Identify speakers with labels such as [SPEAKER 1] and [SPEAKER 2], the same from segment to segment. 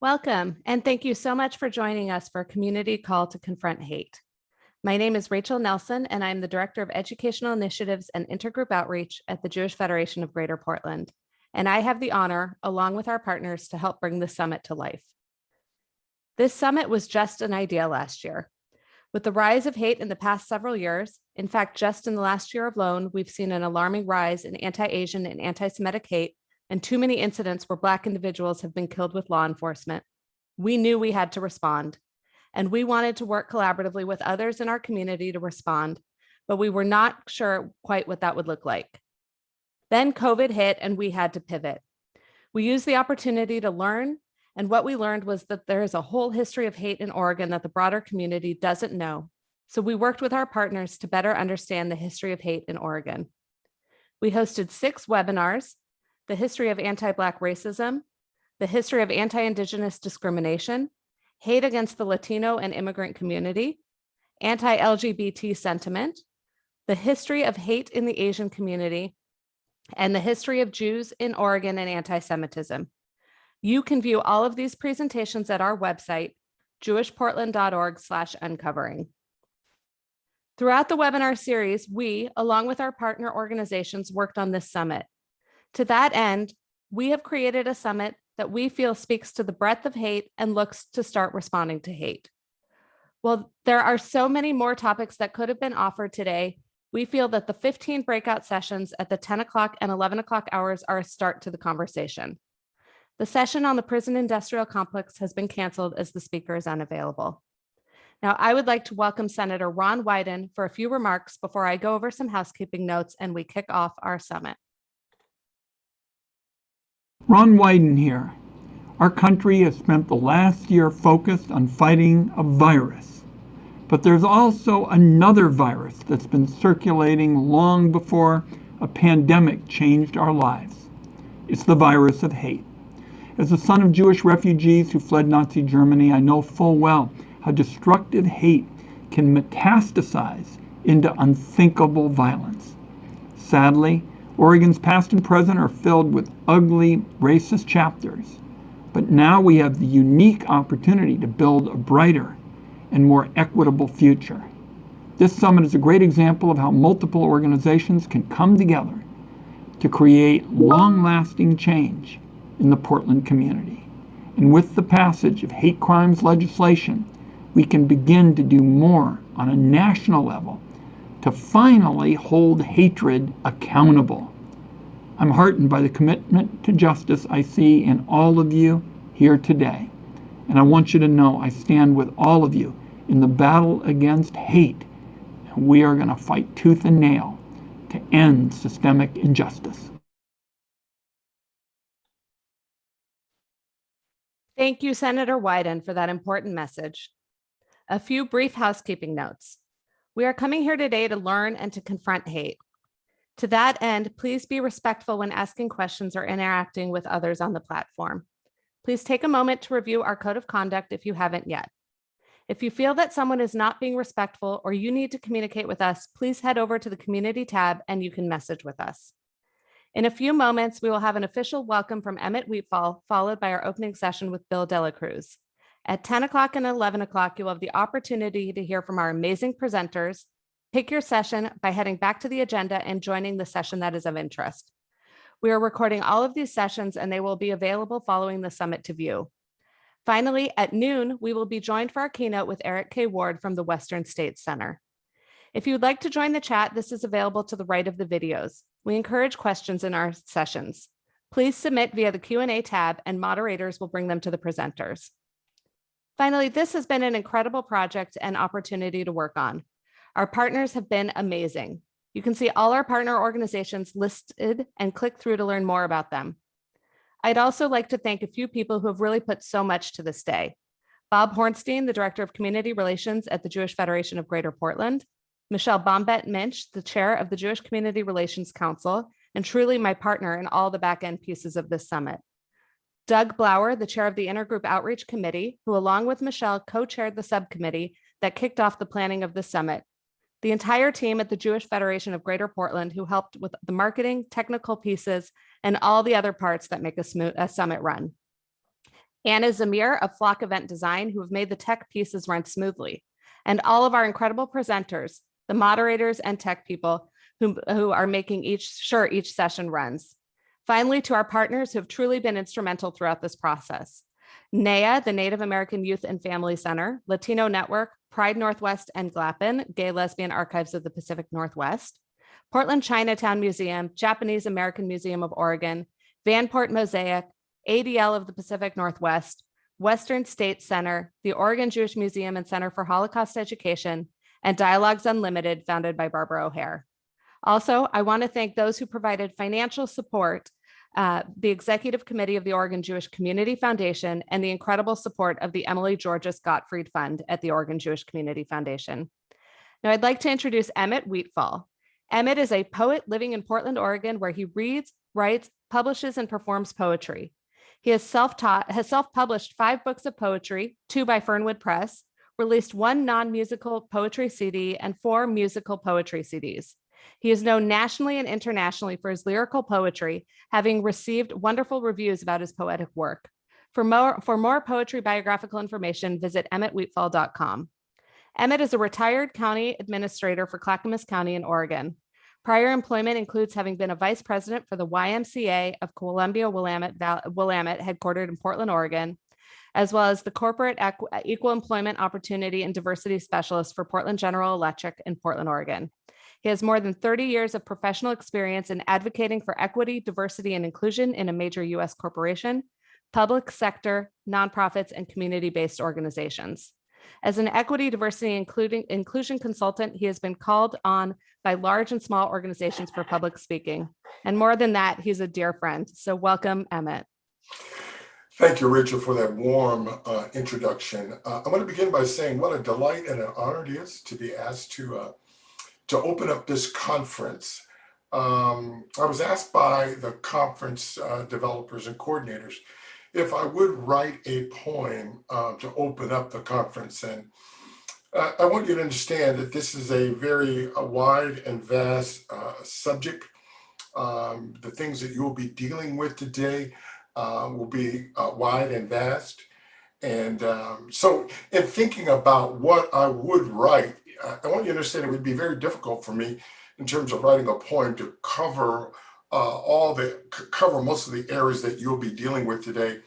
[SPEAKER 1] Welcome, and thank you so much for joining us for a community call to confront hate. My name is Rachel Nelson, and I'm the Director of Educational Initiatives and Intergroup Outreach at the Jewish Federation of Greater Portland. And I have the honor, along with our partners, to help bring the summit to life. This summit was just an idea last year. With the rise of hate in the past several years, in fact, just in the last year alone, we've seen an alarming rise in anti-Asian and anti-Semitic hate, and too many incidents where Black individuals have been killed with law enforcement. We knew we had to respond, and we wanted to work collaboratively with others in our community to respond, but we were not sure quite what that would look like. Then COVID hit and we had to pivot. We used the opportunity to learn, and what we learned was that there is a whole history of hate in Oregon that the broader community doesn't know. So we worked with our partners to better understand the history of hate in Oregon. We hosted 6 webinars: the history of anti-Black racism, the history of anti-Indigenous discrimination, hate against the Latino and immigrant community, anti-LGBT sentiment, the history of hate in the Asian community, and the history of Jews in Oregon and anti-Semitism. You can view all of these presentations at our website, jewishportland.org/uncovering. Throughout the webinar series, we, along with our partner organizations, worked on this summit. To that end, we have created a summit that we feel speaks to the breadth of hate and looks to start responding to hate. While there are so many more topics that could have been offered today, we feel that the 15 breakout sessions at the 10 o'clock and 11 o'clock hours are a start to the conversation. The session on the prison industrial complex has been canceled as the speaker is unavailable. Now, I would like to welcome Senator Ron Wyden for a few remarks before I go over some housekeeping notes and we kick off our summit.
[SPEAKER 2] Ron Wyden here. Our country has spent the last year focused on fighting a virus. But there's also another virus that's been circulating long before a pandemic changed our lives. It's the virus of hate. As a son of Jewish refugees who fled Nazi Germany, I know full well how destructive hate can metastasize into unthinkable violence. Sadly, Oregon's past and present are filled with ugly, racist chapters. But now we have the unique opportunity to build a brighter and more equitable future. This summit is a great example of how multiple organizations can come together to create long-lasting change in the Portland community. And with the passage of hate crimes legislation, we can begin to do more on a national level to finally hold hatred accountable. I'm heartened by the commitment to justice I see in all of you here today. And I want you to know I stand with all of you in the battle against hate. And we are going to fight tooth and nail to end systemic injustice.
[SPEAKER 1] Thank you, Senator Wyden, for that important message. A few brief housekeeping notes. We are coming here today to learn and to confront hate. To that end, please be respectful when asking questions or interacting with others on the platform. Please take a moment to review our code of conduct if you haven't yet. If you feel that someone is not being respectful or you need to communicate with us, please head over to the community tab and you can message with us. In a few moments, we will have an official welcome from Emmett Wheatfall, followed by our opening session with Bill Cruz. At 10 o'clock and 11 o'clock, you'll have the opportunity to hear from our amazing presenters. Pick your session by heading back to the agenda and joining the session that is of interest. We are recording all of these sessions and they will be available following the summit to view. Finally, at noon, we will be joined for our keynote with Eric K. Ward from the Western States Center. If you would like to join the chat, this is available to the right of the videos. We encourage questions in our sessions. Please submit via the Q&A tab and moderators will bring them to the presenters. Finally, this has been an incredible project and opportunity to work on. Our partners have been amazing. You can see all our partner organizations listed and click through to learn more about them. I'd also like to thank a few people who have really put so much to this day. Bob Hornstein, the Director of Community Relations at the Jewish Federation of Greater Portland, Michelle Bombett-Minch, the Chair of the Jewish Community Relations Council, and truly my partner in all the back-end pieces of this summit. Doug Blauer, the Chair of the Intergroup Outreach Committee, who along with Michelle co-chaired the subcommittee that kicked off the planning of the summit. The entire team at the Jewish Federation of Greater Portland who helped with the marketing, technical pieces, and all the other parts that make a summit run. Anna Zamir of Flock Event Design, who have made the tech pieces run smoothly, and all of our incredible presenters, the moderators and tech people who are making each session runs. Finally, to our partners who have truly been instrumental throughout this process. NAYA, the Native American Youth and Family Center, Latino Network, Pride Northwest and GLAPN, Gay Lesbian Archives of the Pacific Northwest, Portland Chinatown Museum, Japanese American Museum of Oregon, Vanport Mosaic, ADL of the Pacific Northwest, Western State Center, the Oregon Jewish Museum and Center for Holocaust Education, and Dialogues Unlimited, founded by Barbara O'Hare. Also, I want to thank those who provided financial support, the Executive Committee of the Oregon Jewish Community Foundation, and the incredible support of the Emily Georges Gottfried Fund at the Oregon Jewish Community Foundation. Now, I'd like to introduce Emmett Wheatfall. Emmett is a poet living in Portland, Oregon, where he reads, writes, publishes, and performs poetry. He has self-published 5 books of poetry, 2 by Fernwood Press, released 1 non-musical poetry CD, and 4 musical poetry CDs. He is known nationally and internationally for his lyrical poetry, having received wonderful reviews about his poetic work. For more poetry biographical information, visit emmettwheatfall.com. Emmett is a retired county administrator for Clackamas County in Oregon. Prior employment includes having been a vice president for the YMCA of Columbia Willamette, headquartered in Portland, Oregon, as well as the corporate equal employment opportunity and diversity specialist for Portland General Electric in Portland, Oregon. He has more than 30 years of professional experience in advocating for equity, diversity, and inclusion in a major U.S. corporation, public sector, nonprofits, and community-based organizations. As an equity, diversity, inclusion consultant, he has been called on by large and small organizations for public speaking. And more than that, he's a dear friend. So welcome, Emmett.
[SPEAKER 3] Thank you, Rachel, for that warm introduction. I want to begin by saying what a delight and an honor it is to be asked to open up this conference. I was asked by the conference developers and coordinators if I would write a poem to open up the conference. And I want you to understand that this is a very wide and vast subject. The things that you will be dealing with today will be wide and vast. And so in thinking about what I would write, I want you to understand it would be very difficult for me in terms of writing a poem to cover most of the areas that you'll be dealing with today.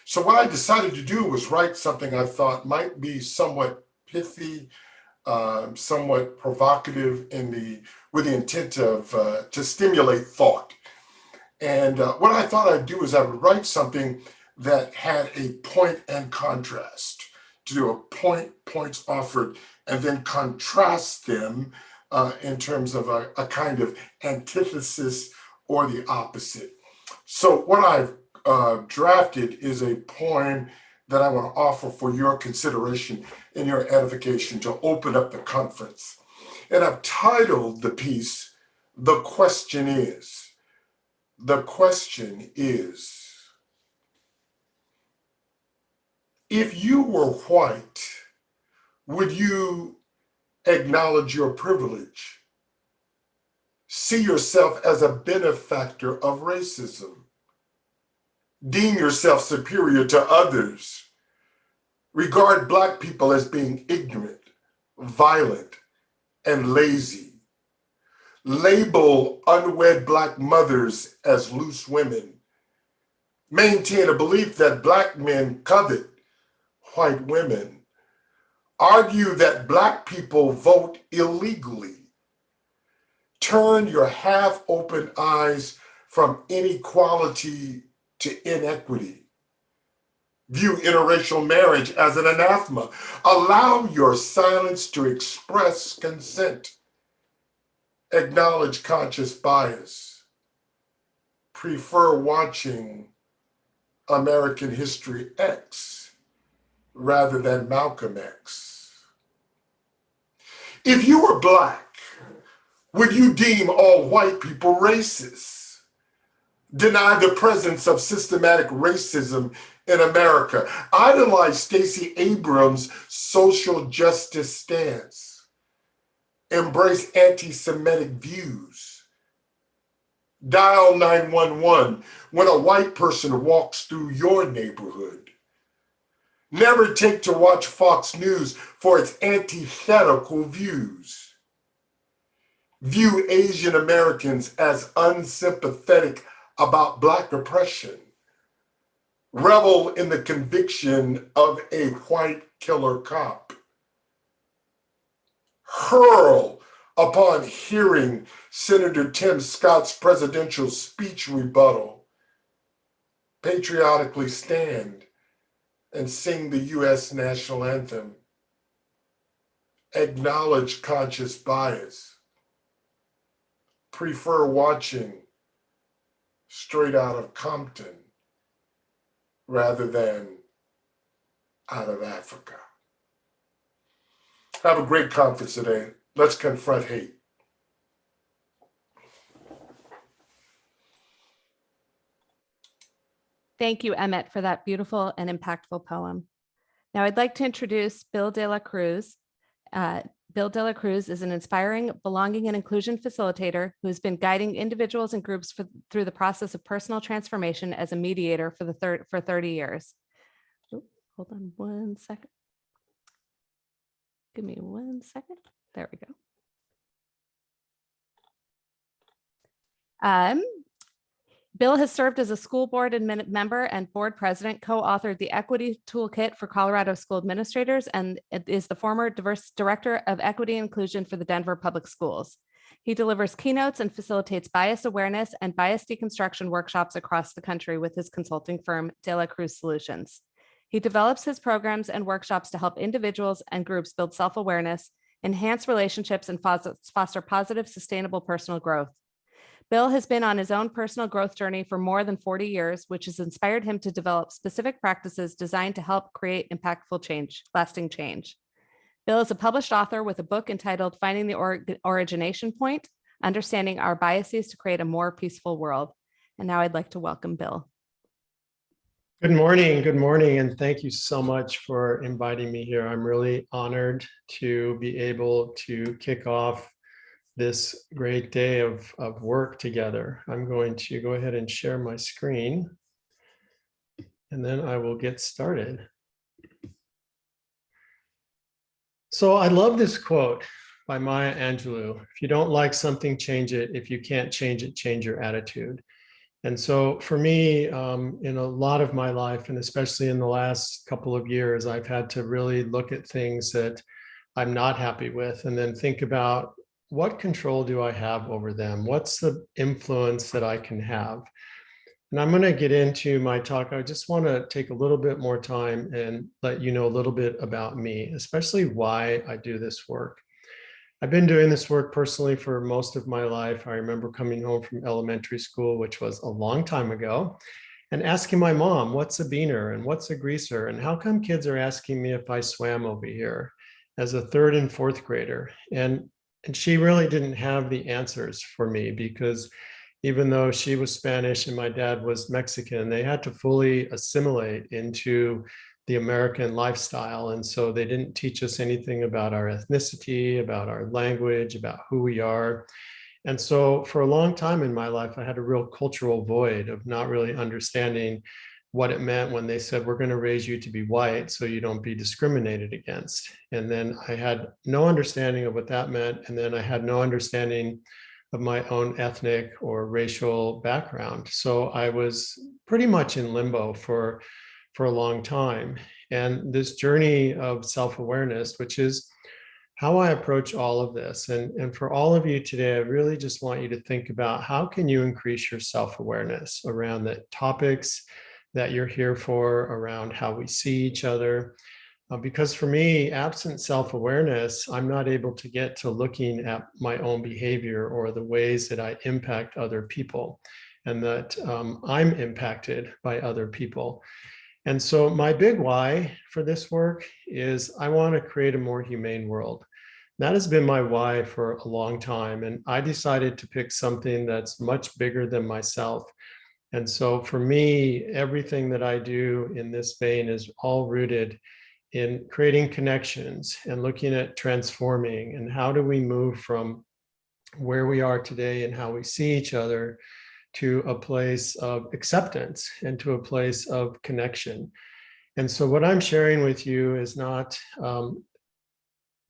[SPEAKER 3] So what I decided to do was write something I thought might be somewhat pithy, somewhat provocative with the intent of to stimulate thought. And what I thought I'd do is I would write something that had a point and contrast, to do a points offered, and then contrast them in terms of a kind of antithesis or the opposite. So what I've drafted is a poem that I want to offer for your consideration and your edification to open up the conference. And I've titled the piece, "The Question Is." The question is, if you were white, would you acknowledge your privilege? See yourself as a benefactor of racism? Deem yourself superior to others? Regard Black people as being ignorant, violent, and lazy? Label unwed Black mothers as loose women? Maintain a belief that Black men covet white women? Argue that Black people vote illegally? Turn your half-open eyes from inequality to inequity? View interracial marriage as an anathema? Allow your silence to express consent? Acknowledge conscious bias? Prefer watching American History X rather than Malcolm X? If you were Black, would you deem all white people racist? Deny the presence of systematic racism in America? Idolize Stacey Abrams' social justice stance? Embrace anti-Semitic views? Dial 911 when a white person walks through your neighborhood? Never take to watch Fox News for its antithetical views. View Asian Americans as unsympathetic about Black oppression. Revel in the conviction of a white killer cop. Hurl upon hearing Senator Tim Scott's presidential speech rebuttal. Patriotically stand and sing the U.S. national anthem. Acknowledge conscious bias. Prefer watching Straight Outta Compton rather than Out of Africa. Have a great conference today. Let's confront hate.
[SPEAKER 1] Thank you, Emmett, for that beautiful and impactful poem. Now I'd like to introduce Bill de la Cruz. Bill de la Cruz is an inspiring belonging and inclusion facilitator who has been guiding individuals and groups through the process of personal transformation as a mediator for 30 years. Ooh, hold on one second. Give me 1 second. There we go. Bill has served as a school board member and board president, co-authored the Equity Toolkit for Colorado School Administrators, and is the former director of equity and inclusion for the Denver Public Schools. He delivers keynotes and facilitates bias awareness and bias deconstruction workshops across the country with his consulting firm, De La Cruz Solutions. He develops his programs and workshops to help individuals and groups build self-awareness, enhance relationships, and foster positive, sustainable personal growth. Bill has been on his own personal growth journey for more than 40 years, which has inspired him to develop specific practices designed to help create impactful change, lasting change. Bill is a published author with a book entitled Finding the Origination Point, Understanding Our Biases to Create a More Peaceful World. And now I'd like to welcome Bill.
[SPEAKER 4] Good morning, and thank you so much for inviting me here. I'm really honored to be able to kick off this great day of work together. I'm going to go ahead and share my screen, and then I will get started. So I love this quote by Maya Angelou. If you don't like something, change it. If you can't change it, change your attitude. And so for me, in a lot of my life, and especially in the last couple of years, I've had to really look at things that I'm not happy with, and then think about, what control do I have over them? What's the influence that I can have? And I'm going to get into my talk. I just want to take a little bit more time and let you know a little bit about me, especially why I do this work. I've been doing this work personally for most of my life. I remember coming home from elementary school, which was a long time ago, and asking my mom, what's a beaner and what's a greaser? And how come kids are asking me if I swam over here as a 3rd and 4th grader? And she really didn't have the answers for me, because even though she was Spanish and my dad was Mexican, they had to fully assimilate into the American lifestyle. And so they didn't teach us anything about our ethnicity, about our language, about who we are. And so for a long time in my life, I had a real cultural void of not really understanding what it meant when they said, we're going to raise you to be white so you don't be discriminated against. And then I had no understanding of what that meant. And then I had no understanding of my own ethnic or racial background. So I was pretty much in limbo for a long time. And this journey of self-awareness, which is how I approach all of this. And for all of you today, I really just want you to think about, how can you increase your self-awareness around the topics that you're here for, around how we see each other. Because for me, absent self-awareness, I'm not able to get to looking at my own behavior or the ways that I impact other people, and that I'm impacted by other people. And so my big why for this work is I want to create a more humane world. That has been my why for a long time. And I decided to pick something that's much bigger than myself. And so for me, everything that I do in this vein is all rooted in creating connections and looking at transforming, and how do we move from where we are today and how we see each other to a place of acceptance and to a place of connection. And so what I'm sharing with you is not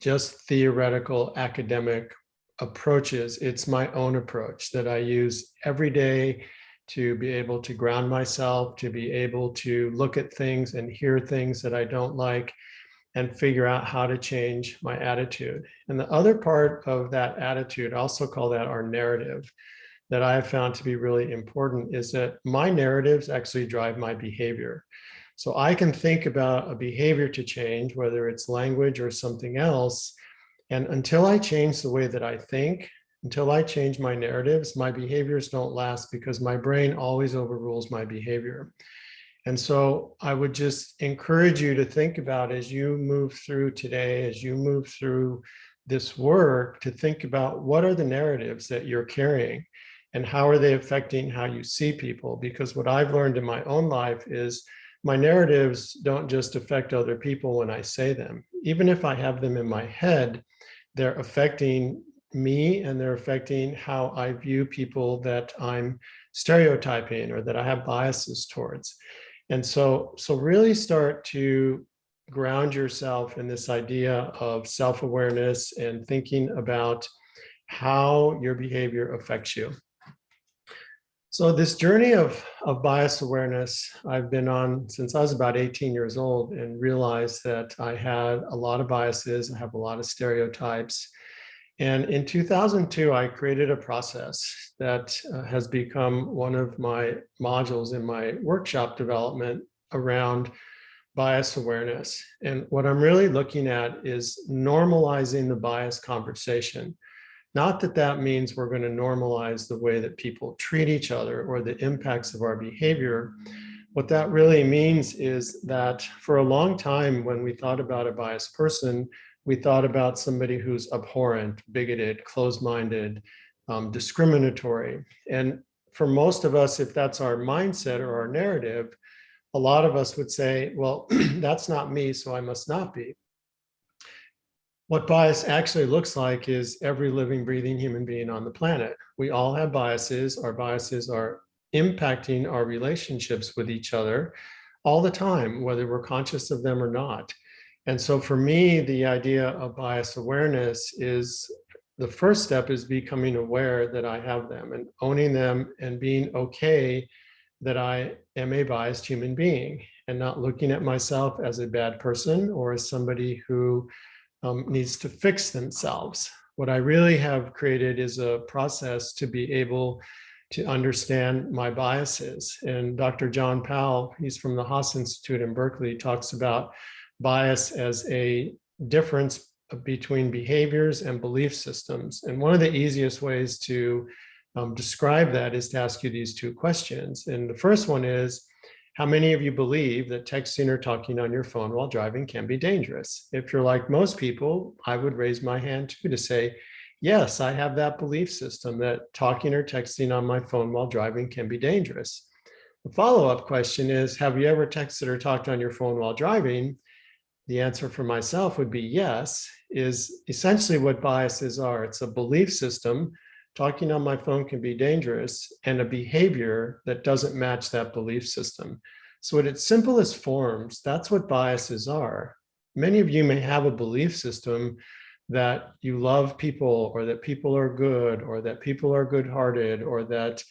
[SPEAKER 4] just theoretical academic approaches. It's my own approach that I use every day to be able to ground myself, to be able to look at things and hear things that I don't like and figure out how to change my attitude. And the other part of that attitude, I also call that our narrative, that I have found to be really important is that my narratives actually drive my behavior. So I can think about a behavior to change, whether it's language or something else. And until I change the way that I think, until I change my narratives, my behaviors don't last because my brain always overrules my behavior. And so I would just encourage you to think about as you move through today, as you move through this work, to think about what are the narratives that you're carrying and how are they affecting how you see people? Because what I've learned in my own life is my narratives don't just affect other people when I say them. Even if I have them in my head, they're affecting me and they're affecting how I view people that I'm stereotyping or that I have biases towards. And so really start to ground yourself in this idea of self-awareness and thinking about how your behavior affects you. So this journey of bias awareness I've been on since I was about 18 years old and realized that I had a lot of biases, I have a lot of stereotypes. And in 2002, I created a process that has become one of my modules in my workshop development around bias awareness. And what I'm really looking at is normalizing the bias conversation. Not that that means we're going to normalize the way that people treat each other or the impacts of our behavior. What that really means is that for a long time, when we thought about a biased person, we thought about somebody who's abhorrent, bigoted, closed-minded, discriminatory. And for most of us, if that's our mindset or our narrative, a lot of us would say, well, that's not me, so I must not be. What bias actually looks like is every living, breathing human being on the planet. We all have biases. Our biases are impacting our relationships with each other all the time, whether we're conscious of them or not. And so for me, the idea of bias awareness is the first step is becoming aware that I have them and owning them and being okay that I am a biased human being and not looking at myself as a bad person or as somebody who needs to fix themselves. What I really have created is a process to be able to understand my biases. And Dr. John Powell, he's from the Haas Institute in Berkeley, talks about bias as a difference between behaviors and belief systems. And one of the easiest ways to describe that is to ask you these two questions. And the first one is, how many of you believe that texting or talking on your phone while driving can be dangerous? If you're like most people, I would raise my hand too to say, yes, I have that belief system that talking or texting on my phone while driving can be dangerous. The follow-up question is, have you ever texted or talked on your phone while driving? The answer for myself would be yes, is essentially what biases are. It's a belief system. Talking on my phone can be dangerous and a behavior that doesn't match that belief system. So at its simplest forms, that's what biases are. Many of you may have a belief system that you love people or that people are good or that people are good-hearted or that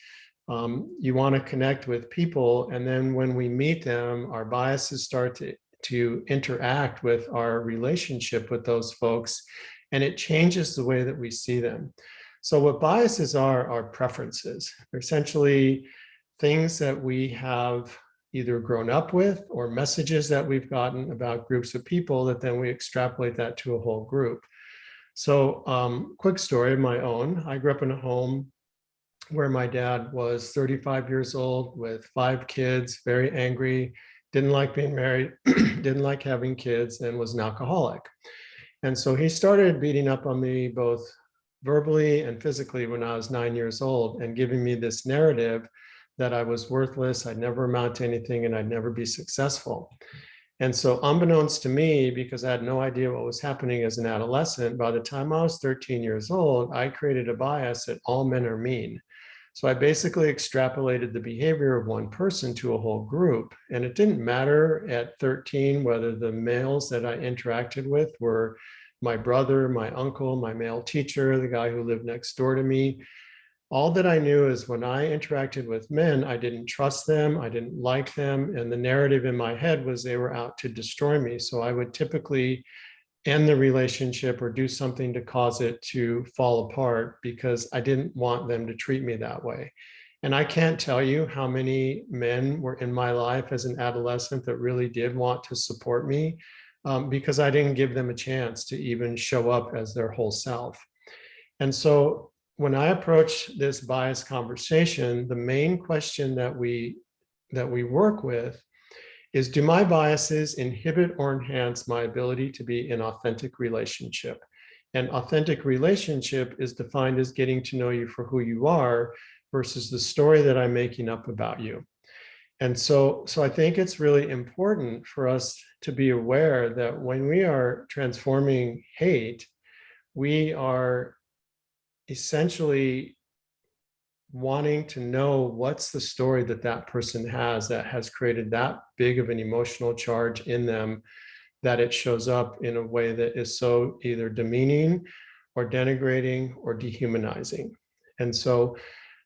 [SPEAKER 4] you want to connect with people. And then when we meet them, our biases start to interact with our relationship with those folks, and it changes the way that we see them. So what biases are preferences. They're essentially things that we have either grown up with or messages that we've gotten about groups of people that then we extrapolate that to a whole group. So quick story of my own. I grew up in a home where my dad was 35 years old with 5 kids, very angry, didn't like being married, didn't like having kids, and was an alcoholic. And so he started beating up on me both verbally and physically when I was 9 years old and giving me this narrative that I was worthless, I'd never amount to anything, and I'd never be successful. And so unbeknownst to me, because I had no idea what was happening as an adolescent, by the time I was 13 years old, I created a bias that all men are mean. So I basically extrapolated the behavior of one person to a whole group. And it didn't matter at 13 whether the males that I interacted with were my brother, my uncle, my male teacher, the guy who lived next door to me. All that I knew is when I interacted with men, I didn't trust them, I didn't like them, and the narrative in my head was they were out to destroy me. So I would typically end the relationship or do something to cause it to fall apart because I didn't want them to treat me that way. And I can't tell you how many men were in my life as an adolescent that really did want to support me because I didn't give them a chance to even show up as their whole self. And so when I approach this bias conversation, the main question that we work with is, do my biases inhibit or enhance my ability to be in authentic relationship? And authentic relationship is defined as getting to know you for who you are versus the story that I'm making up about you. And so I think it's really important for us to be aware that when we are transforming hate, we are essentially wanting to know what's the story that that person has that has created that big of an emotional charge in them that it shows up in a way that is so either demeaning or denigrating or dehumanizing. And so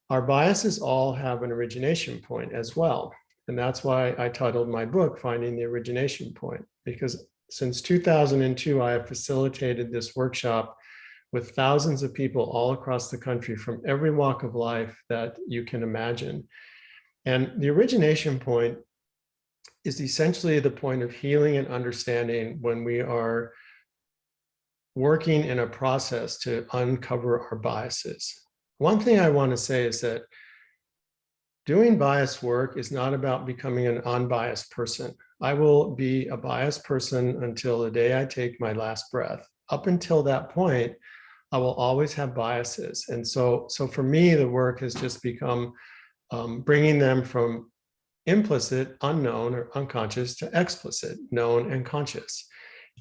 [SPEAKER 4] our biases all have an origination point as well. And that's why I titled my book, Finding the Origination Point, because since 2002, I have facilitated this workshop with thousands of people all across the country from every walk of life that you can imagine. And the origination point is essentially the point of healing and understanding when we are working in a process to uncover our biases. One thing I want to say is that doing bias work is not about becoming an unbiased person. I will be a biased person until the day I take my last breath. Up until that point, I will always have biases. And so for me, the work has just become bringing them from implicit, unknown or unconscious to explicit, known and conscious.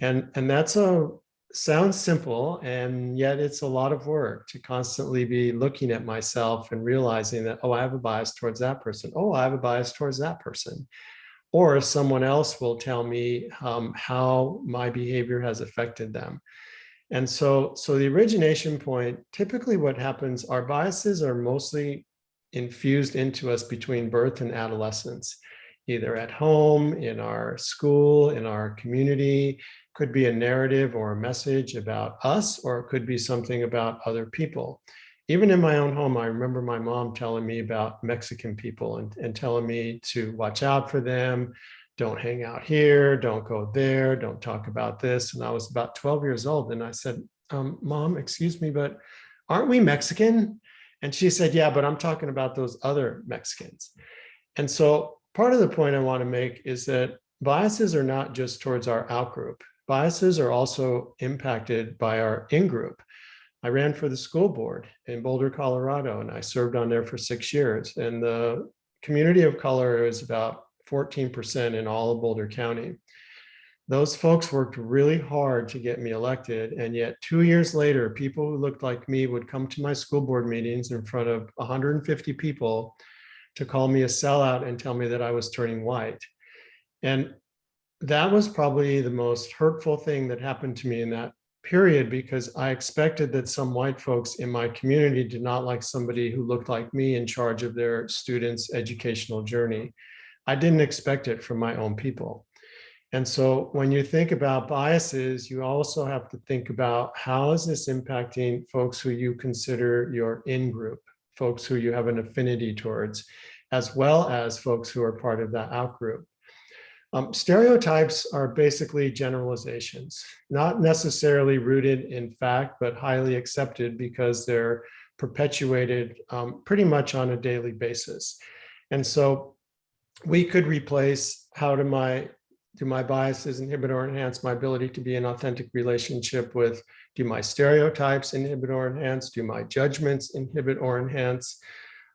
[SPEAKER 4] And that's sounds simple, and yet it's a lot of work to constantly be looking at myself and realizing that, oh, I have a bias towards that person. Oh, I have a bias towards that person. Or someone else will tell me how my behavior has affected them. And so the origination point, typically what happens, our biases are mostly infused into us between birth and adolescence, either at home, in our school, in our community. Could be a narrative or a message about us, or it could be something about other people. Even in my own home, I remember my mom telling me about Mexican people and telling me to watch out for them. Don't hang out here, don't go there, don't talk about this. And I was about 12 years old. And I said, Mom, excuse me, but aren't we Mexican? And she said, yeah, but I'm talking about those other Mexicans. And so part of the point I want to make is that biases are not just towards our out-group. Biases are also impacted by our in-group. I ran for the school board in Boulder, Colorado, and I served on there for 6 years. And the community of color is about 14% in all of Boulder County. Those folks worked really hard to get me elected. And yet 2 years later, people who looked like me would come to my school board meetings in front of 150 people to call me a sellout and tell me that I was turning white. And that was probably the most hurtful thing that happened to me in that period, because I expected that some white folks in my community did not like somebody who looked like me in charge of their students' educational journey. I didn't expect it from my own people. And so when you think about biases, you also have to think about how is this impacting folks who you consider your in-group, folks who you have an affinity towards, as well as folks who are part of that out-group. Stereotypes are basically generalizations, not necessarily rooted in fact, but highly accepted because they're perpetuated pretty much on a daily basis. And so we could replace do my biases inhibit or enhance my ability to be in authentic relationship with, do my stereotypes inhibit or enhance, do my judgments inhibit or enhance?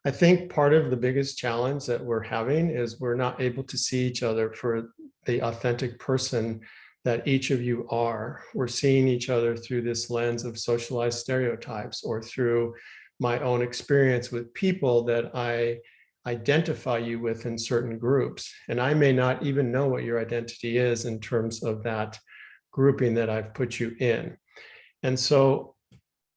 [SPEAKER 4] I think part of the biggest challenge that we're having is we're not able to see each other for the authentic person that each of you are. We're seeing each other through this lens of socialized stereotypes or through my own experience with people that I identify you with in certain groups. And I may not even know what your identity is in terms of that grouping that I've put you in. And so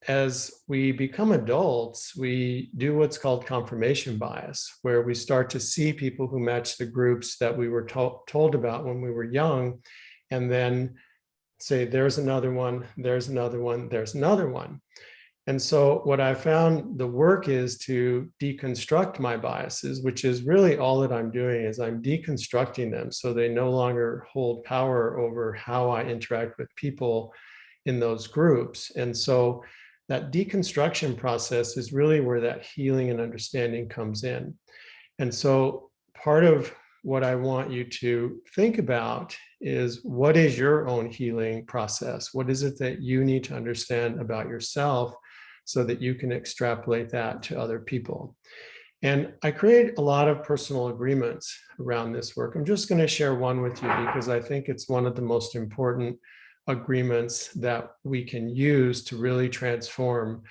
[SPEAKER 4] as we become adults, we do what's called confirmation bias, where we start to see people who match the groups that we were told about when we were young, and then say, there's another one, there's another one, there's another one. And so what I found the work is to deconstruct my biases, which is really all that I'm doing is I'm deconstructing them so they no longer hold power over how I interact with people in those groups. And so that deconstruction process is really where that healing and understanding comes in. And so part of what I want you to think about is, what is your own healing process? What is it that you need to understand about yourself so that you can extrapolate that to other people? And I create a lot of personal agreements around this work. I'm just going to share one with you because I think it's one of the most important agreements that we can use to really transform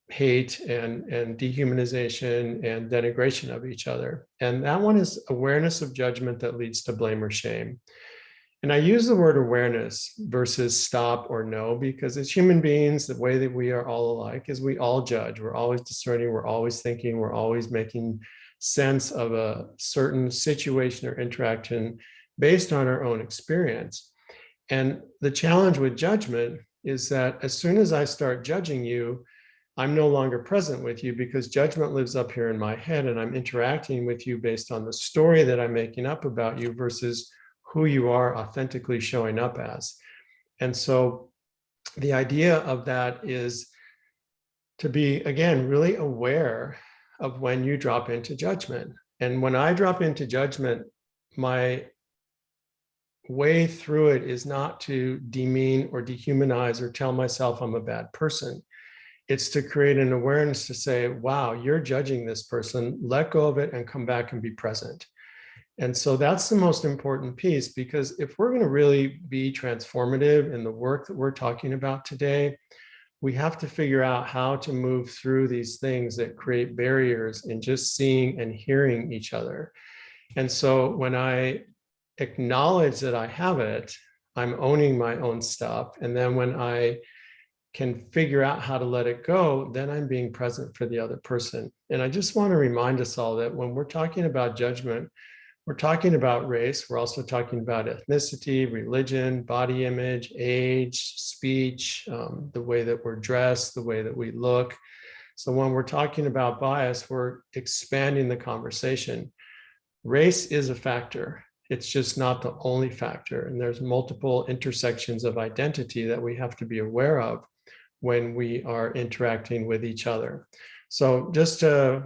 [SPEAKER 4] hate and dehumanization and denigration of each other. And that one is awareness of judgment that leads to blame or shame. And I use the word awareness versus stop or no, because as human beings, the way that we are all alike is we all judge. We're always discerning, we're always thinking, we're always making sense of a certain situation or interaction based on our own experience. And the challenge with judgment is that as soon as I start judging you, I'm no longer present with you, because judgment lives up here in my head and I'm interacting with you based on the story that I'm making up about you versus who you are authentically showing up as. And so the idea of that is to be, again, really aware of when you drop into judgment. And when I drop into judgment, my way through it is not to demean or dehumanize or tell myself I'm a bad person. It's to create an awareness to say, wow, you're judging this person, let go of it and come back and be present. And so that's the most important piece, because if we're going to really be transformative in the work that we're talking about today, we have to figure out how to move through these things that create barriers in just seeing and hearing each other. And so when I acknowledge that I have it, I'm owning my own stuff. And then when I can figure out how to let it go, then I'm being present for the other person. And I just want to remind us all that when we're talking about judgment, we're talking about race. We're also talking about ethnicity, religion, body image, age, speech, the way that we're dressed, the way that we look. So when we're talking about bias, we're expanding the conversation. Race is a factor. It's just not the only factor. And there's multiple intersections of identity that we have to be aware of when we are interacting with each other. So just to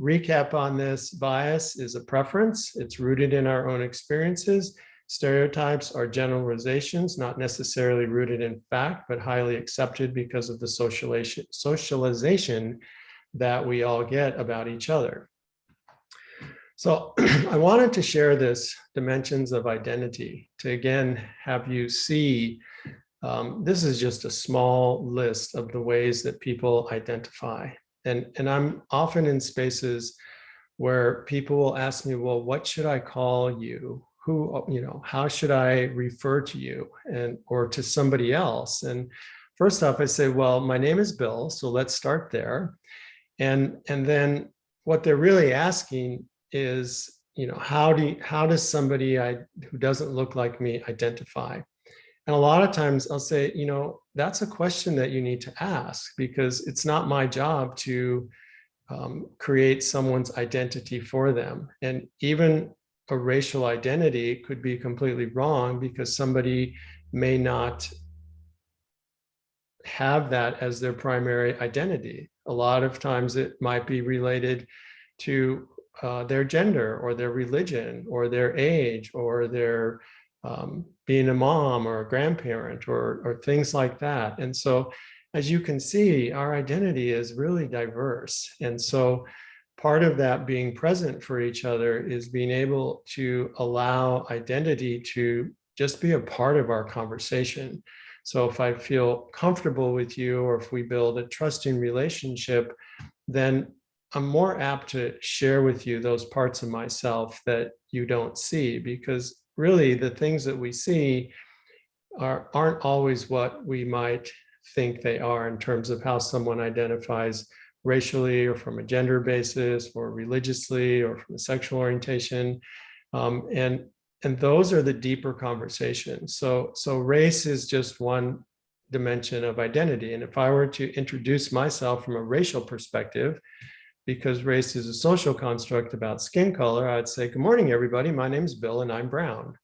[SPEAKER 4] recap on this, bias is a preference. It's rooted in our own experiences. Stereotypes are generalizations, not necessarily rooted in fact, but highly accepted because of the socialization that we all get about each other. So I wanted to share this dimensions of identity to again have you see this is just a small list of the ways that people identify. And I'm often in spaces where people will ask me, well, what should I call you? Who, you know, how should I refer to you and or to somebody else? And first off, I say, well, my name is Bill, so let's start there. And then what they're really asking is, you know, how does somebody who doesn't look like me identify? And a lot of times I'll say, you know, that's a question that you need to ask, because it's not my job to create someone's identity for them. And even a racial identity could be completely wrong because somebody may not have that as their primary identity. A lot of times it might be related to their gender or their religion or their age or their being a mom or a grandparent or things like that. And so as you can see, our identity is really diverse. And so part of that being present for each other is being able to allow identity to just be a part of our conversation. So if I feel comfortable with you, or if we build a trusting relationship, then I'm more apt to share with you those parts of myself that you don't see, because really the things that we see aren't always what we might think they are in terms of how someone identifies racially, or from a gender basis, or religiously, or from a sexual orientation. And those are the deeper conversations. So race is just one dimension of identity. And if I were to introduce myself from a racial perspective, because race is a social construct about skin color, I'd say, good morning, everybody. My name's Bill and I'm brown.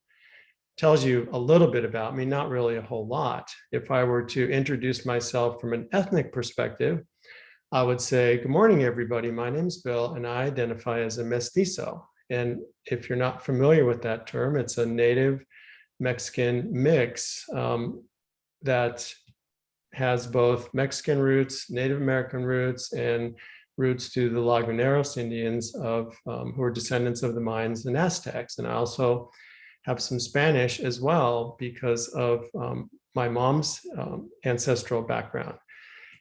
[SPEAKER 4] Tells you a little bit about me, not really a whole lot. If I were to introduce myself from an ethnic perspective, I would say, good morning, everybody. My name's Bill and I identify as a mestizo. And if you're not familiar with that term, it's a native Mexican mix that has both Mexican roots, Native American roots, and roots to the Laguneros Indians who are descendants of the Mayans and Aztecs. And I also have some Spanish as well because of my mom's ancestral background.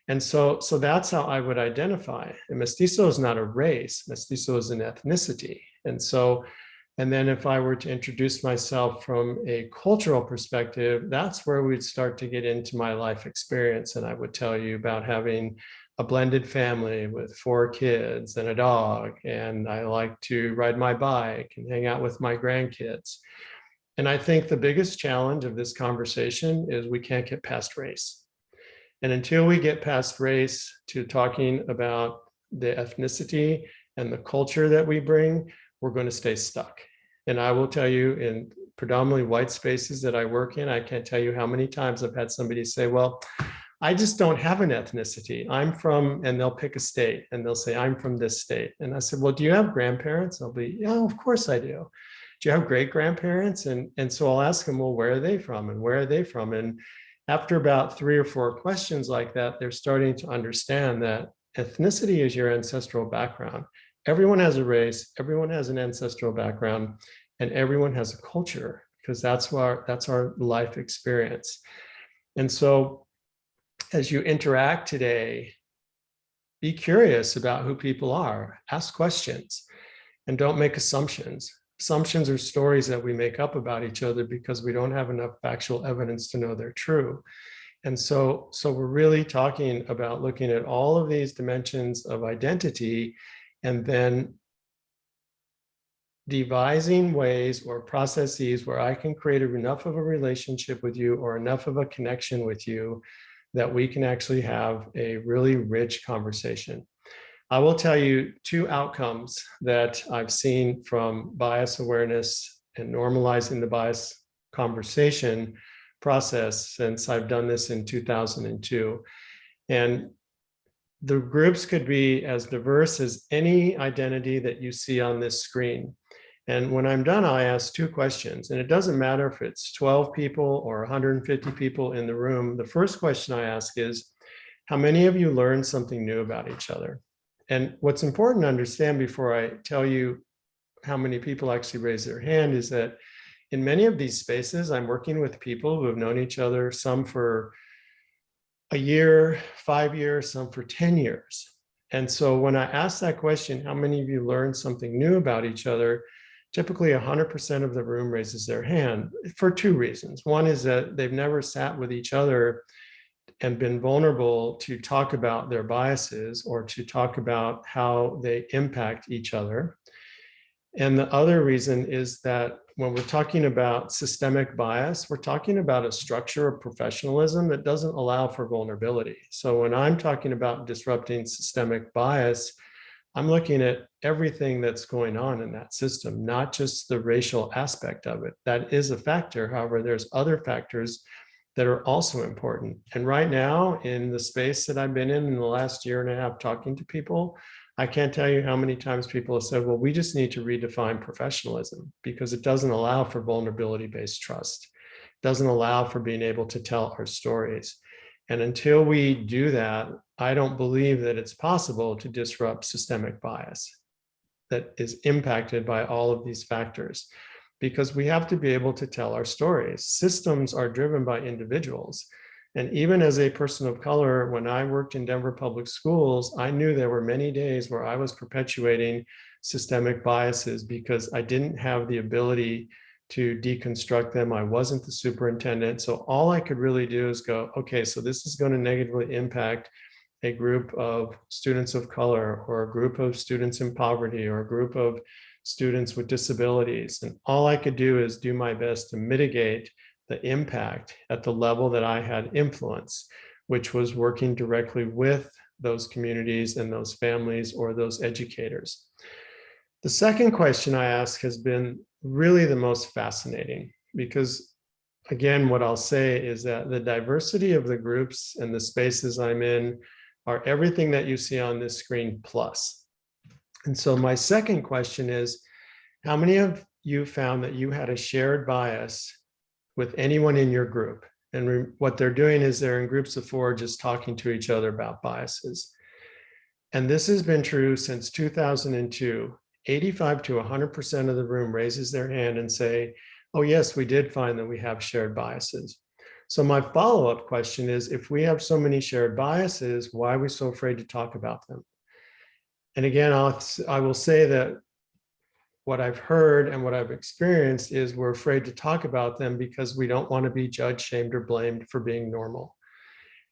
[SPEAKER 4] And so that's how I would identify. And mestizo is not a race, mestizo is an ethnicity. And then if I were to introduce myself from a cultural perspective, that's where we'd start to get into my life experience. And I would tell you about having a blended family with 4 kids and a dog. And I like to ride my bike and hang out with my grandkids. And I think the biggest challenge of this conversation is we can't get past race. And until we get past race to talking about the ethnicity and the culture that we bring, we're going to stay stuck. And I will tell you, in predominantly white spaces that I work in, I can't tell you how many times I've had somebody say, well, I just don't have an ethnicity. I'm from, and they'll pick a state and they'll say, I'm from this state. And I said, well, do you have grandparents? They'll be, yeah, of course I do. Do you have great grandparents? And so I'll ask them, well, where are they from? And where are they from? And after about 3 or 4 questions like that, they're starting to understand that ethnicity is your ancestral background. Everyone has a race, everyone has an ancestral background, and everyone has a culture, because that's our life experience. And so as you interact today, be curious about who people are, ask questions, and don't make assumptions. Assumptions are stories that we make up about each other because we don't have enough factual evidence to know they're true. And so we're really talking about looking at all of these dimensions of identity and then devising ways or processes where I can create enough of a relationship with you or enough of a connection with you that we can actually have a really rich conversation. I will tell you 2 outcomes that I've seen from bias awareness and normalizing the bias conversation process since I've done this in 2002. And the groups could be as diverse as any identity that you see on this screen. And when I'm done, I ask 2 questions. And it doesn't matter if it's 12 people or 150 people in the room. The first question I ask is, how many of you learned something new about each other? And what's important to understand before I tell you how many people actually raise their hand is that in many of these spaces, I'm working with people who have known each other, some for a year, 5 years, some for 10 years. And so when I ask that question, how many of you learned something new about each other? Typically 100% of the room raises their hand for 2 reasons. One is that they've never sat with each other and been vulnerable to talk about their biases or to talk about how they impact each other. And the other reason is that when we're talking about systemic bias, we're talking about a structure of professionalism that doesn't allow for vulnerability. So when I'm talking about disrupting systemic bias, I'm looking at everything that's going on in that system, not just the racial aspect of it. That is a factor. However, there's other factors that are also important. And right now, in the space that I've been in the last year and a half talking to people, I can't tell you how many times people have said, well, we just need to redefine professionalism because it doesn't allow for vulnerability-based trust. It doesn't allow for being able to tell our stories. And until we do that, I don't believe that it's possible to disrupt systemic bias that is impacted by all of these factors, because we have to be able to tell our stories. Systems are driven by individuals. And even as a person of color, when I worked in Denver public schools, I knew there were many days where I was perpetuating systemic biases because I didn't have the ability to deconstruct them. I wasn't the superintendent. So all I could really do is go, okay, so this is going to negatively impact a group of students of color, or a group of students in poverty, or a group of students with disabilities. And all I could do is do my best to mitigate the impact at the level that I had influence, which was working directly with those communities and those families or those educators. The second question I ask has been really the most fascinating, because again, what I'll say is that the diversity of the groups and the spaces I'm in are everything that you see on this screen plus. And so my second question is, how many of you found that you had a shared bias with anyone in your group? And what they're doing is they're in groups of 4 just talking to each other about biases. And this has been true since 2002. 85 to 100% of the room raises their hand and say, oh yes, we did find that we have shared biases. So my follow-up question is, if we have so many shared biases, why are we so afraid to talk about them? And again, I will say that what I've heard and what I've experienced is we're afraid to talk about them because we don't want to be judged, shamed, or blamed for being normal.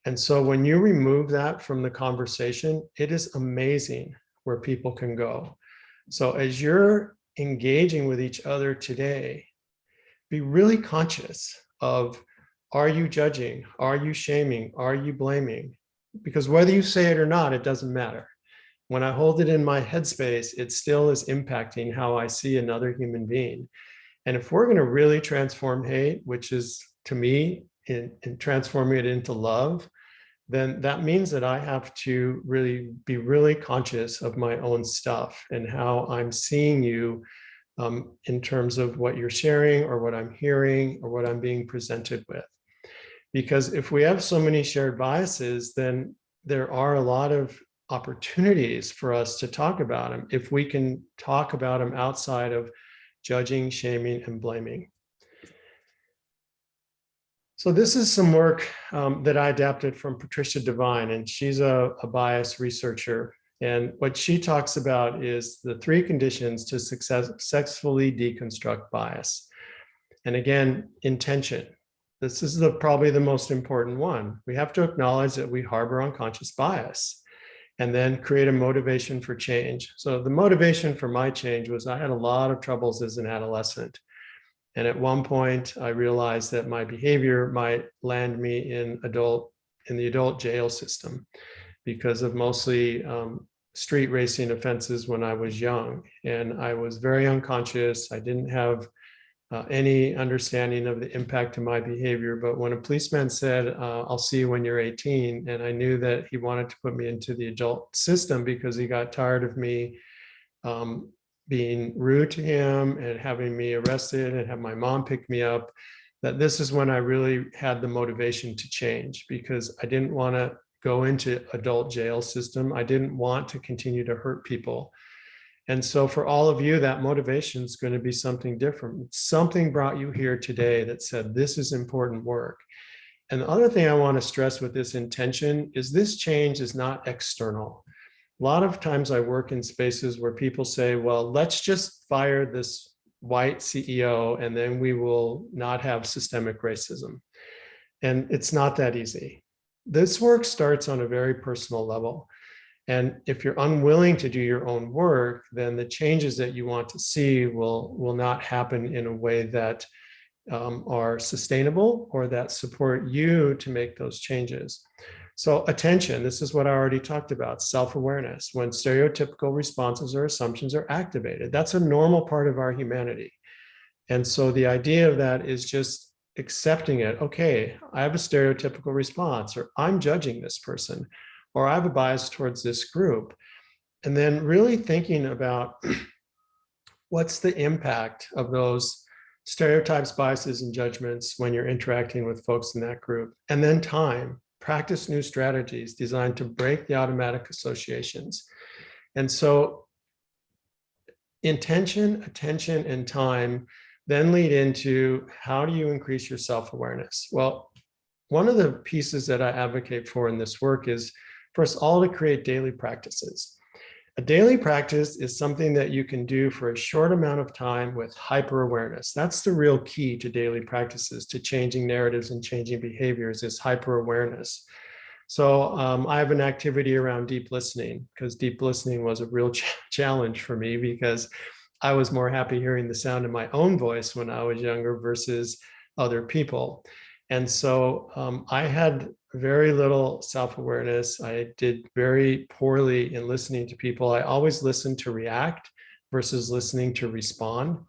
[SPEAKER 4] And so when you remove that from the conversation, it is amazing where people can go. So as you're engaging with each other today, be really conscious of, are you judging? Are you shaming? Are you blaming? Because whether you say it or not, it doesn't matter. When I hold it in my headspace, it still is impacting how I see another human being. And if we're going to really transform hate, which is to me, in transforming it into love, then that means that I have to really be really conscious of my own stuff and how I'm seeing you in terms of what you're sharing or what I'm hearing or what I'm being presented with. Because if we have so many shared biases, then there are a lot of opportunities for us to talk about them if we can talk about them outside of judging, shaming, and blaming. So this is some work that I adapted from Patricia Devine, and she's a bias researcher. And what she talks about is the 3 conditions to successfully deconstruct bias. And again, intention. This is probably the most important one. We have to acknowledge that we harbor unconscious bias and then create a motivation for change. So the motivation for my change was I had a lot of troubles as an adolescent. And at one point, I realized that my behavior might land me in the adult jail system because of mostly street racing offenses when I was young. And I was very unconscious. I didn't have any understanding of the impact of my behavior. But when a policeman said, I'll see you when you're 18, and I knew that he wanted to put me into the adult system because he got tired of me being rude to him and having me arrested and have my mom pick me up, that this is when I really had the motivation to change, because I didn't want to go into adult jail system. I didn't want to continue to hurt people. And so for all of you, that motivation is going to be something different. Something brought you here today that said, this is important work. And the other thing I want to stress with this intention is this change is not external. A lot of times I work in spaces where people say, well, let's just fire this white CEO and then we will not have systemic racism. And it's not that easy. This work starts on a very personal level. And if you're unwilling to do your own work, then the changes that you want to see will not happen in a way that are sustainable or that support you to make those changes. So attention, this is what I already talked about, self-awareness. When stereotypical responses or assumptions are activated, that's a normal part of our humanity. And so the idea of that is just accepting it. Okay, I have a stereotypical response, or I'm judging this person, or I have a bias towards this group. And then really thinking about what's the impact of those stereotypes, biases, and judgments when you're interacting with folks in that group. And then time. Practice new strategies designed to break the automatic associations. And so intention, attention, and time then lead into how do you increase your self-awareness? Well, one of the pieces that I advocate for in this work is for us all to create daily practices. A daily practice is something that you can do for a short amount of time with hyper awareness. That's the real key to daily practices, to changing narratives and changing behaviors, is hyper awareness. So I have an activity around deep listening, because deep listening was a real challenge for me, because I was more happy hearing the sound of my own voice when I was younger versus other people. And so I had very little self-awareness. I did very poorly in listening to people. I always listened to react versus listening to respond.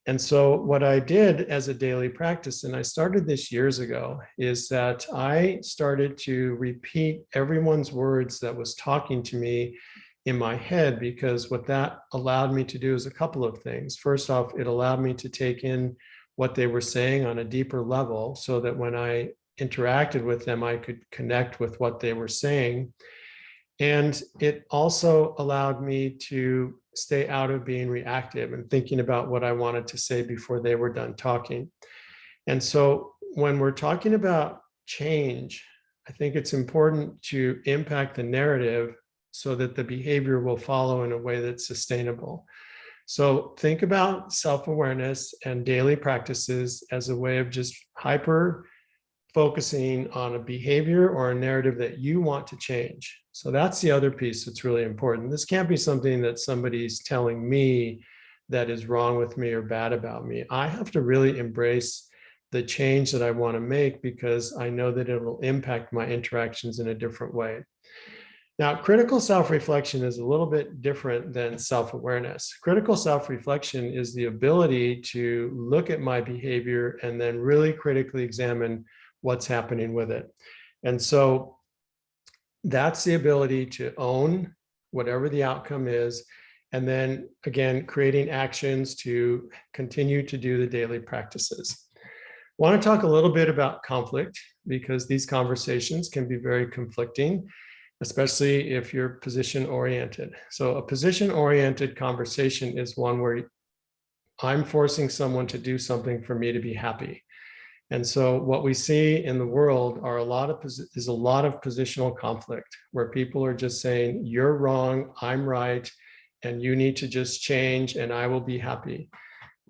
[SPEAKER 4] And so what I did as a daily practice, and I started this years ago, is that I started to repeat everyone's words that was talking to me in my head, because what that allowed me to do is a couple of things. First off, it allowed me to take in what they were saying on a deeper level, so that when I interacted with them, I could connect with what they were saying. And it also allowed me to stay out of being reactive and thinking about what I wanted to say before they were done talking. And so when we're talking about change, I think it's important to impact the narrative so that the behavior will follow in a way that's sustainable. So think about self-awareness and daily practices as a way of just hyper focusing on a behavior or a narrative that you want to change. So that's the other piece that's really important. This can't be something that somebody's telling me that is wrong with me or bad about me. I have to really embrace the change that I want to make, because I know that it will impact my interactions in a different way. Now, critical self-reflection is a little bit different than self-awareness. Critical self-reflection is the ability to look at my behavior and then really critically examine what's happening with it. And so that's the ability to own whatever the outcome is, and then again, creating actions to continue to do the daily practices. I want to talk a little bit about conflict, because these conversations can be very conflicting, especially if you're position-oriented. So a position-oriented conversation is one where I'm forcing someone to do something for me to be happy. And so what we see in the world are a lot of positional conflict, where people are just saying, you're wrong, I'm right, and you need to just change and I will be happy.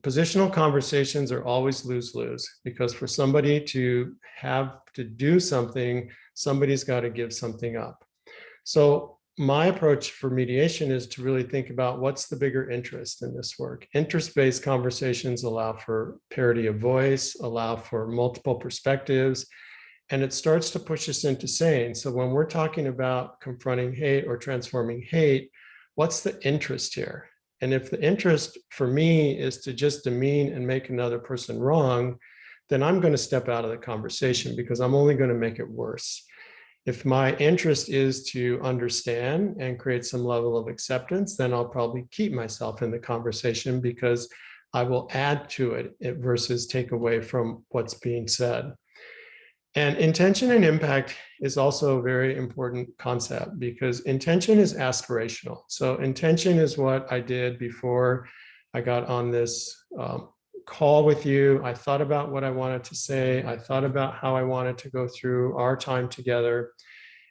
[SPEAKER 4] Positional conversations are always lose-lose, because for somebody to have to do something, somebody's got to give something up. So my approach for mediation is to really think about what's the bigger interest in this work. Interest-based conversations allow for parity of voice, allow for multiple perspectives, and it starts to push us into saying, so when we're talking about confronting hate or transforming hate, what's the interest here? And if the interest for me is to just demean and make another person wrong, then I'm going to step out of the conversation, because I'm only going to make it worse. If my interest is to understand and create some level of acceptance, then I'll probably keep myself in the conversation, because I will add to it versus take away from what's being said. And intention and impact is also a very important concept, because intention is aspirational. So intention is what I did before I got on this call with you. I thought about what I wanted to say. I thought about how I wanted to go through our time together.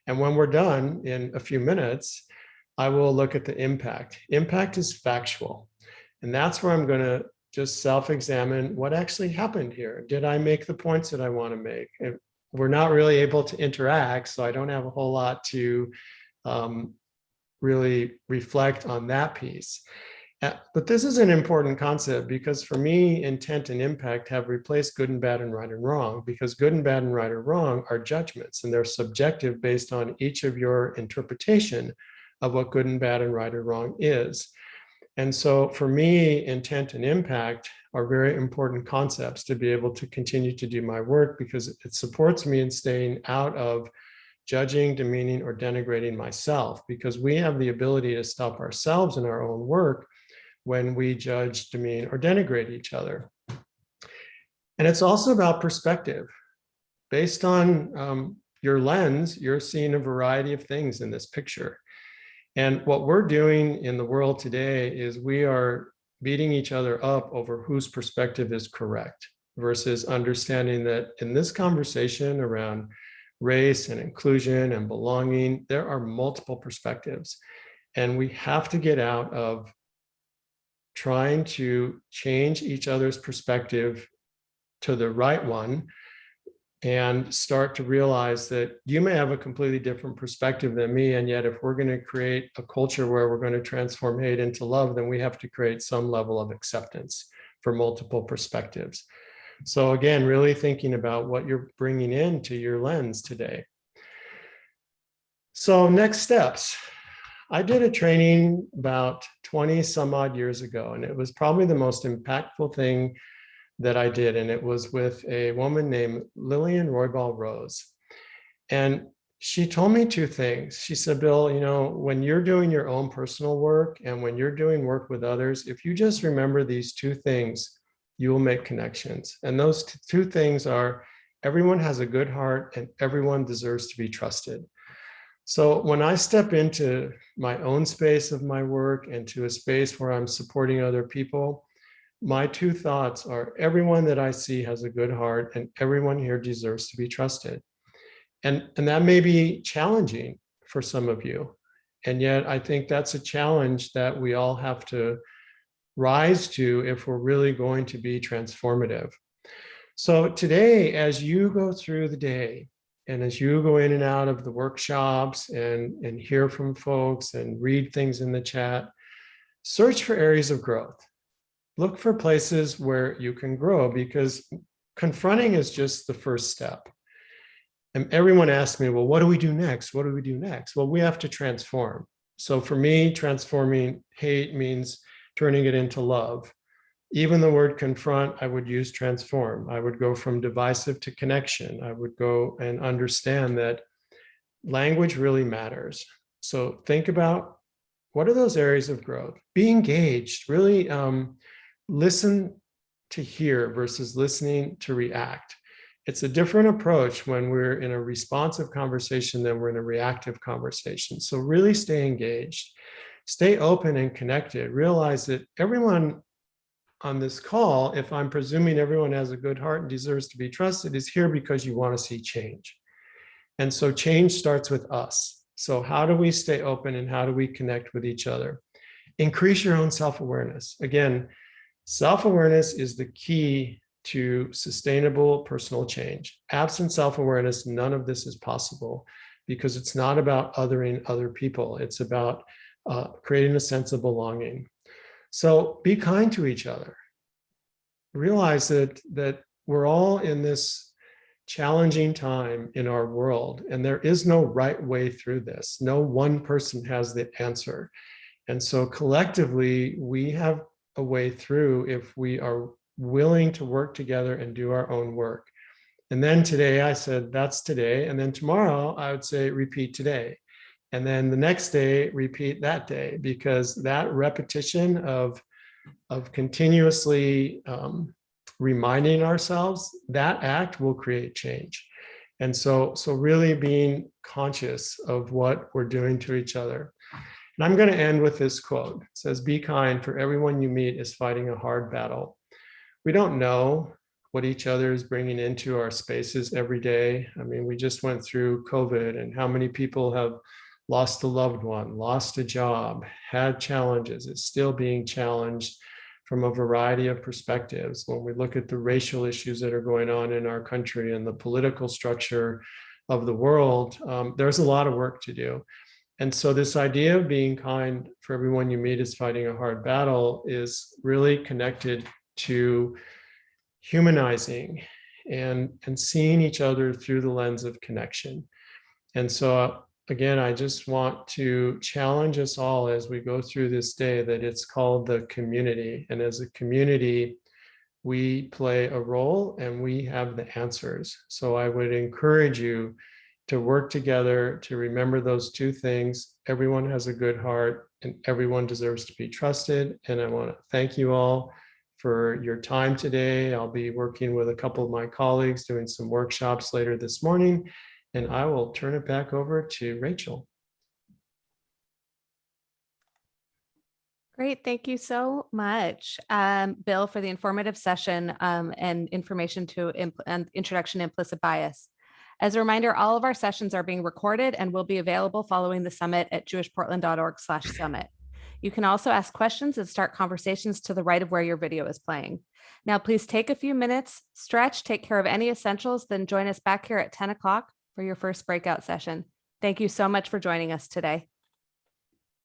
[SPEAKER 4] And when we're done in a few minutes, I will look at the impact. Impact is factual. And that's where I'm going to just self-examine what actually happened here. Did I make the points that I want to make? And we're not really able to interact, so I don't have a whole lot to really reflect on that piece. But this is an important concept, because for me, intent and impact have replaced good and bad and right and wrong, because good and bad and right or wrong are judgments, and they're subjective based on each of your interpretation of what good and bad and right or wrong is. And so for me, intent and impact are very important concepts to be able to continue to do my work, because it supports me in staying out of judging, demeaning, or denigrating myself, because we have the ability to stop ourselves in our own work when we judge, demean, or denigrate each other. And it's also about perspective. Based on your lens, you're seeing a variety of things in this picture. And what we're doing in the world today is we are beating each other up over whose perspective is correct. versus understanding that in this conversation around race and inclusion and belonging, there are multiple perspectives. And we have to get out of trying to change each other's perspective to the right one and start to realize that you may have a completely different perspective than me. And yet, if we're going to create a culture where we're going to transform hate into love, then we have to create some level of acceptance for multiple perspectives. So again, really thinking about what you're bringing into your lens today. So next steps. I did a training about 20 some odd years ago, and it was probably the most impactful thing that I did. And it was with a woman named Lillian Roybal Rose. And she told me two things. She said, Bill, you know, when you're doing your own personal work and when you're doing work with others, if you just remember these two things, you will make connections. And those two things are everyone has a good heart and everyone deserves to be trusted. So when I step into my own space of my work and to a space where I'm supporting other people, my two thoughts are everyone that I see has a good heart and everyone here deserves to be trusted. And that may be challenging for some of you. And yet I think that's a challenge that we all have to rise to if we're really going to be transformative. So today, as you go through the day, and as you go in and out of the workshops and hear from folks and read things in the chat, search for areas of growth. Look for places where you can grow, because confronting is just the first step. And everyone asks me, well, what do we do next? What do we do next? Well, we have to transform. So for me, transforming hate means turning it into love. Even the word confront, I would use transform. I would go from divisive to connection. I would go and understand that language really matters. So think about what are those areas of growth? Be engaged, really listen to hear versus listening to react. It's a different approach when we're in a responsive conversation than we're in a reactive conversation. So really stay engaged, stay open and connected. Realize that everyone on this call, if I'm presuming everyone has a good heart and deserves to be trusted, is here because you want to see change. And so change starts with us. So how do we stay open and how do we connect with each other? Increase your own self-awareness. Again, self-awareness is the key to sustainable personal change. Absent self-awareness, none of this is possible, because it's not about othering other people. It's about creating a sense of belonging. So be kind to each other. Realize that we're all in this challenging time in our world, and there is no right way through this. No one person has the answer. And so collectively, we have a way through if we are willing to work together and do our own work. And then today I said, that's today. And then tomorrow I would say, repeat today. And then the next day, repeat that day, because that repetition of continuously reminding ourselves, that act will create change. And so really being conscious of what we're doing to each other. And I'm going to end with this quote. It says, be kind, for everyone you meet is fighting a hard battle. We don't know what each other is bringing into our spaces every day. I mean, we just went through COVID, and how many people have lost a loved one, lost a job, had challenges, is still being challenged from a variety of perspectives. When we look at the racial issues that are going on in our country and the political structure of the world, there's a lot of work to do. And so this idea of being kind for everyone you meet is fighting a hard battle is really connected to humanizing and seeing each other through the lens of connection. And so again, I just want to challenge us all as we go through this day that it's called the community. And as a community, we play a role and we have the answers. So I would encourage you to work together, to remember those two things. Everyone has a good heart and everyone deserves to be trusted. And I want to thank you all for your time today. I'll be working with a couple of my colleagues doing some workshops later this morning, and I will turn it back over to Rachel.
[SPEAKER 1] Great. Thank you so much, Bill, for the informative session and information to and introduction to implicit bias. As a reminder, all of our sessions are being recorded and will be available following the summit at jewishportland.org/summit. You can also ask questions and start conversations to the right of where your video is playing. Now, please take a few minutes, stretch, take care of any essentials, then join us back here at 10 o'clock for your first breakout session. Thank you so much for joining us today.